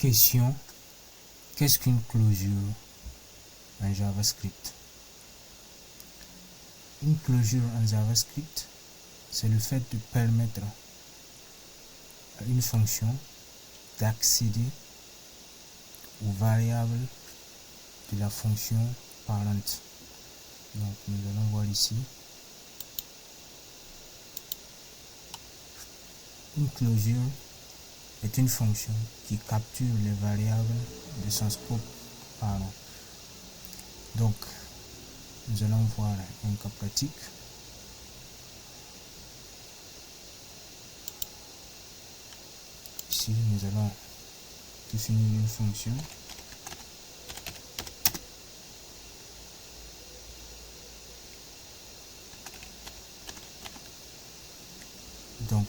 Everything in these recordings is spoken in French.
Question: qu'est-ce qu'une closure en JavaScript? Une closure en JavaScript, c'est le fait de permettre à une fonction d'accéder aux variables de la fonction parente. Donc nous allons voir ici. Une closure est une fonction qui capture les variables de son scope parent. Donc nous allons voir un cas pratique. Ici nous allons définir une fonction. Donc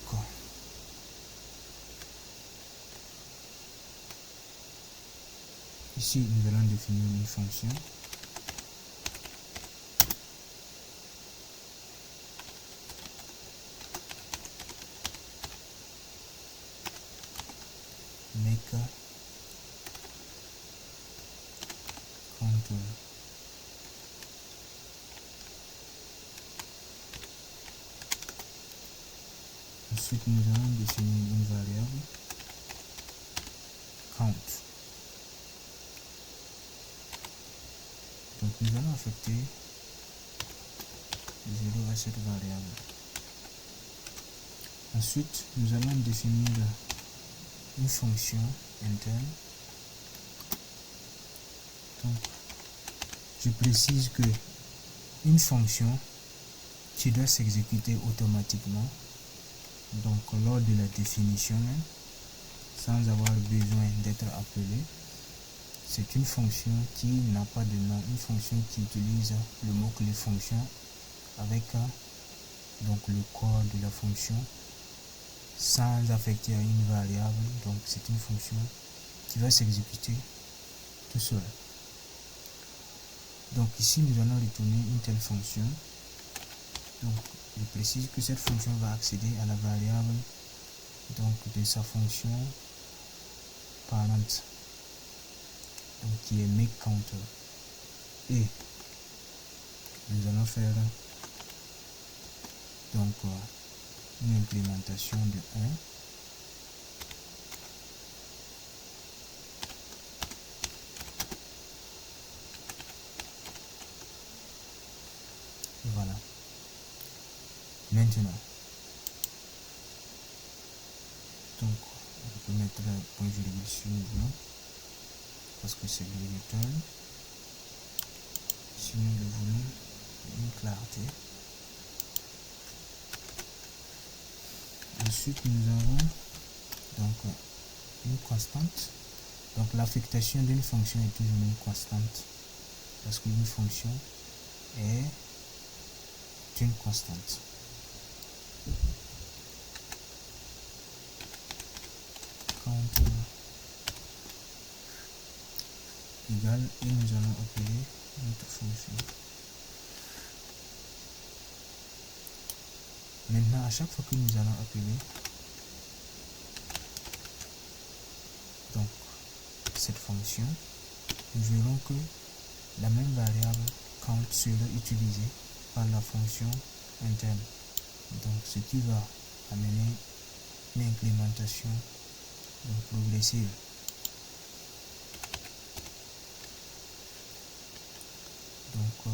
ici nous allons définir une fonction. Make counter. Ensuite nous allons définir une variable count. Donc nous allons affecter 0 à cette variable. Ensuite nous allons définir une fonction interne. Donc je précise que une fonction qui doit s'exécuter automatiquement, donc lors de la définition même, sans avoir besoin d'être appelée, c'est une fonction qui n'a pas de nom, une fonction qui utilise le mot-clé fonction avec donc le corps de la fonction sans affecter à une variable. Donc c'est une fonction qui va s'exécuter tout seul. Donc ici nous allons retourner une telle fonction. Donc je précise que cette fonction va accéder à la variable donc de sa fonction parente, donc qui est makeCounter, et nous allons faire donc une implémentation de 1. Voilà. Maintenant, donc on peut mettre un point virgule sur blanc parce que c'est le return. Ici nous le voulons une clarté. Ensuite nous avons donc une constante. Donc l'affectation d'une fonction est toujours une constante parce qu'une fonction est une constante. Count égale, et nous allons appeler notre fonction. Maintenant, à chaque fois que nous allons appeler donc cette fonction, nous verrons que la même variable count sera utilisée par la fonction interne. Donc ce qui va amener une implémentation donc progressive. Donc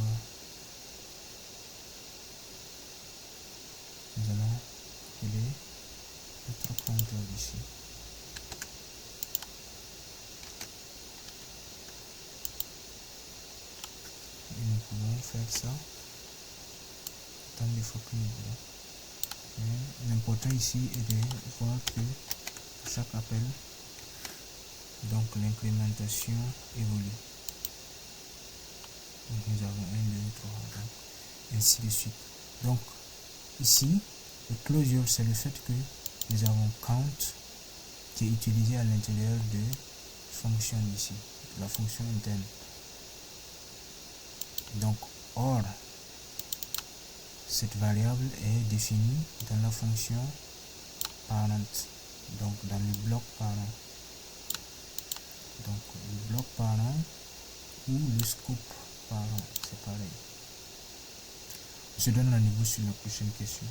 nous allons appeler notre counter ici. Et nous pouvons faire ça tant de fois que nous voulons. L'important ici est de voir que à chaque appel, donc l'implémentation évolue. Donc nous avons 1, 2, 3, donc ainsi de suite. Donc ici, le closure, c'est le fait que nous avons count qui est utilisé à l'intérieur de fonction ici, la fonction interne. Donc or, cette variable est définie dans la fonction parent, donc dans le bloc parent. parent ou le scope parent, c'est pareil. On se donne rendez-vous sur la prochaine question.